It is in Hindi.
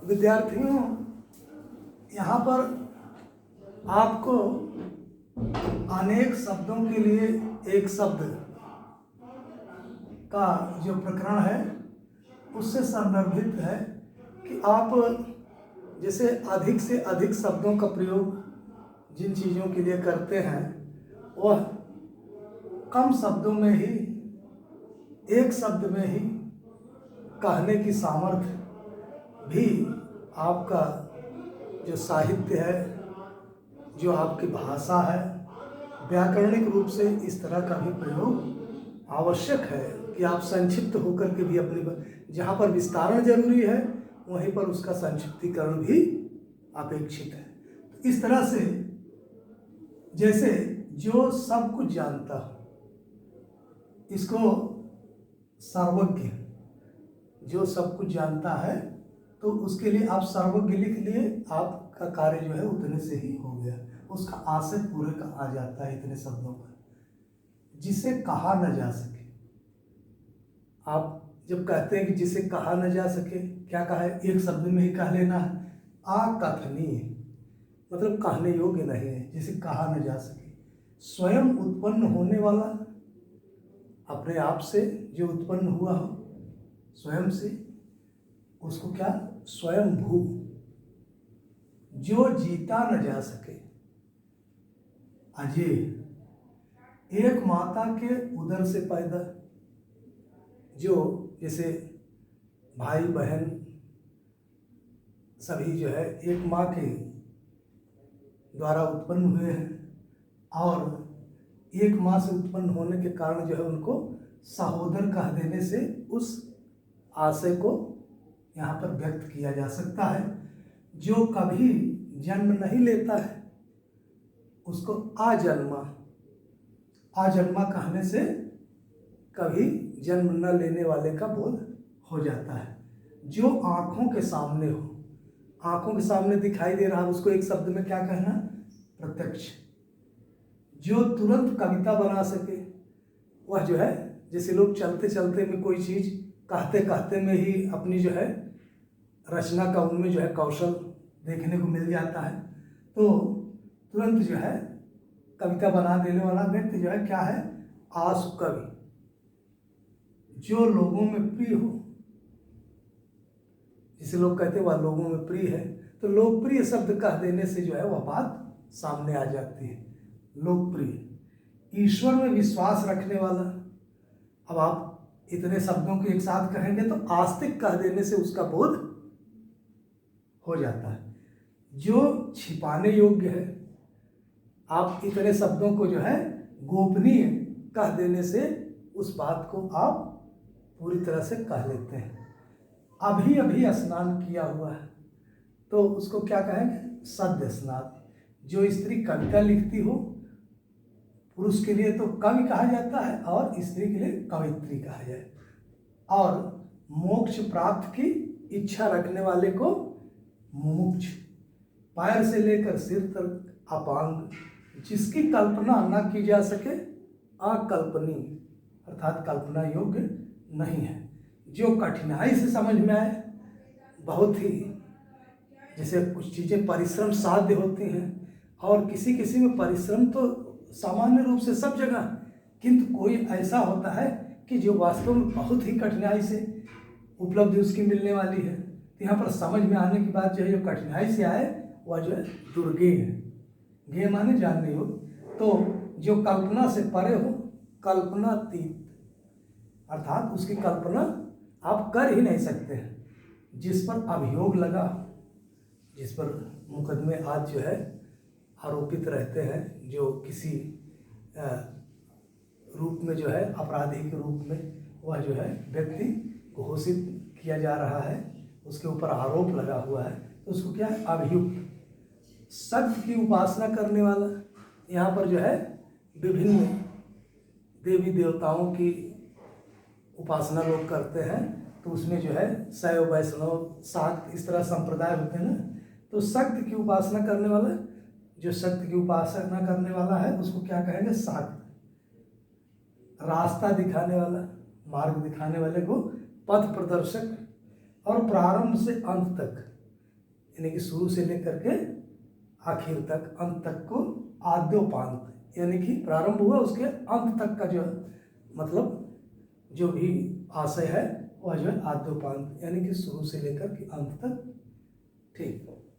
विद्यार्थियों, यहाँ पर आपको अनेक शब्दों के लिए एक शब्द का जो प्रकरण है उससे संदर्भित है कि आप जैसे अधिक से अधिक शब्दों का प्रयोग जिन चीज़ों के लिए करते हैं वह कम शब्दों में ही, एक शब्द में ही कहने की सामर्थ्य भी आपका जो साहित्य है, जो आपकी भाषा है, व्याकरणिक रूप से इस तरह का भी प्रयोग आवश्यक है कि आप संक्षिप्त होकर के भी अपनी, जहाँ पर विस्तारण जरूरी है वहीं पर उसका संक्षिप्तीकरण भी अपेक्षित है। तो इस तरह से जैसे जो सब कुछ जानता हो इसको सर्वज्ञ, जो सब कुछ जानता है तो उसके लिए आप सर्वज्ञ लिख लिए, आपका कार्य जो है उतने से ही हो गया, उसका आशय पूरे का आ जाता है इतने शब्दों पर। जिसे कहा न जा सके, आप जब कहते हैं कि जिसे कहा न जा सके, क्या कहा है? एक शब्द में ही कह लेना है। अकथनीय मतलब कहने योग्य नहीं है, जिसे कहा न जा सके। स्वयं उत्पन्न होने वाला, अपने आप से जो उत्पन्न हुआ हो स्वयं से, उसको क्या? स्वयं भू। जो जीता न जा सके, अजय, एक माता के उदर से पैदा, जो जैसे भाई बहन सभी जो है एक माँ के द्वारा उत्पन्न हुए हैं और एक माँ से उत्पन्न होने के कारण जो है उनको सहोदर कह देने से उस आशय को यहाँ पर व्यक्त किया जा सकता है। जो कभी जन्म नहीं लेता है उसको आजन्मा, आजन्मा कहने से कभी जन्म न लेने वाले का बोध हो जाता है। जो आँखों के सामने हो, आँखों के सामने दिखाई दे रहा, उसको एक शब्द में क्या कहना? प्रत्यक्ष। जो तुरंत कविता बना सके, वह जो है, जैसे लोग चलते चलते में कोई चीज़ कहते कहते में ही अपनी जो है रचना का उनमें जो है कौशल देखने को मिल जाता है, तो तुरंत जो है कविता बना देने वाला व्यक्ति जो है क्या है? आशु कवि। जो लोगों में प्रिय हो, जिसे लोग कहते हैं वह लोगों में प्रिय है, तो लोकप्रिय शब्द कह देने से जो है वह बात सामने आ जाती है। लोकप्रिय। ईश्वर में विश्वास रखने वाला, अब आप इतने शब्दों को एक साथ कहेंगे तो आस्तिक कह देने से उसका बोध हो जाता है। जो छिपाने योग्य है, आप इतने शब्दों को जो है गोपनीय कह देने से उस बात को आप पूरी तरह से कह लेते हैं। अभी अभी स्नान किया हुआ है तो उसको क्या कहेंगे? सद्य स्नान। जो स्त्री कविता लिखती हो, पुरुष के लिए तो कवि कहा जाता है और स्त्री के लिए कवित्री कहा जाए। और मोक्ष प्राप्त की इच्छा रखने वाले को मुमुक्ष। पैर से लेकर सिर तक अपांग, जिसकी कल्पना न की जा सके, अकल्पनीय अर्थात कल्पना योग्य नहीं है। जो कठिनाई से समझ में आए, बहुत ही, जैसे कुछ चीज़ें परिश्रम साध्य होती हैं और किसी किसी में परिश्रम तो सामान्य रूप से सब जगह, किंतु कोई ऐसा होता है कि जो वास्तव में बहुत ही कठिनाई से उपलब्धि उसकी मिलने वाली है। तो यहाँ पर समझ में आने की बात जो है, जो कठिनाई से आए वह जो है दुर्गेय है। गेय माने जानने हो, तो जो कल्पना से परे हो, कल्पनातीत अर्थात उसकी कल्पना आप कर ही नहीं सकते हैं। जिस पर अभियोग लगा, जिस पर मुकदमे आज जो है आरोपित रहते हैं, जो किसी रूप में जो है अपराधी के रूप में वह जो है व्यक्ति घोषित किया जा रहा है, उसके ऊपर आरोप लगा हुआ है, तो उसको क्या है? अभियुक्त। सत्य की उपासना करने वाला, यहाँ पर जो है विभिन्न देवी देवताओं की उपासना लोग करते हैं, तो उसमें जो है शैव वैष्णव शाक्त इस तरह संप्रदाय होते हैं ना। तो शक्ति की उपासना करने वाला, जो शक्ति की उपासना करने वाला है उसको क्या कहेंगे? शाक्त। रास्ता दिखाने वाला, मार्ग दिखाने वाले को पथ प्रदर्शक। और प्रारंभ से अंत तक यानी कि शुरू से लेकर के आखिर तक, अंत तक को आद्योपांत, यानी कि प्रारंभ हुआ उसके अंत तक का जो मतलब जो भी आशय है वह जो है आद्योपांत, यानी कि शुरू से लेकर के अंत तक। ठीक।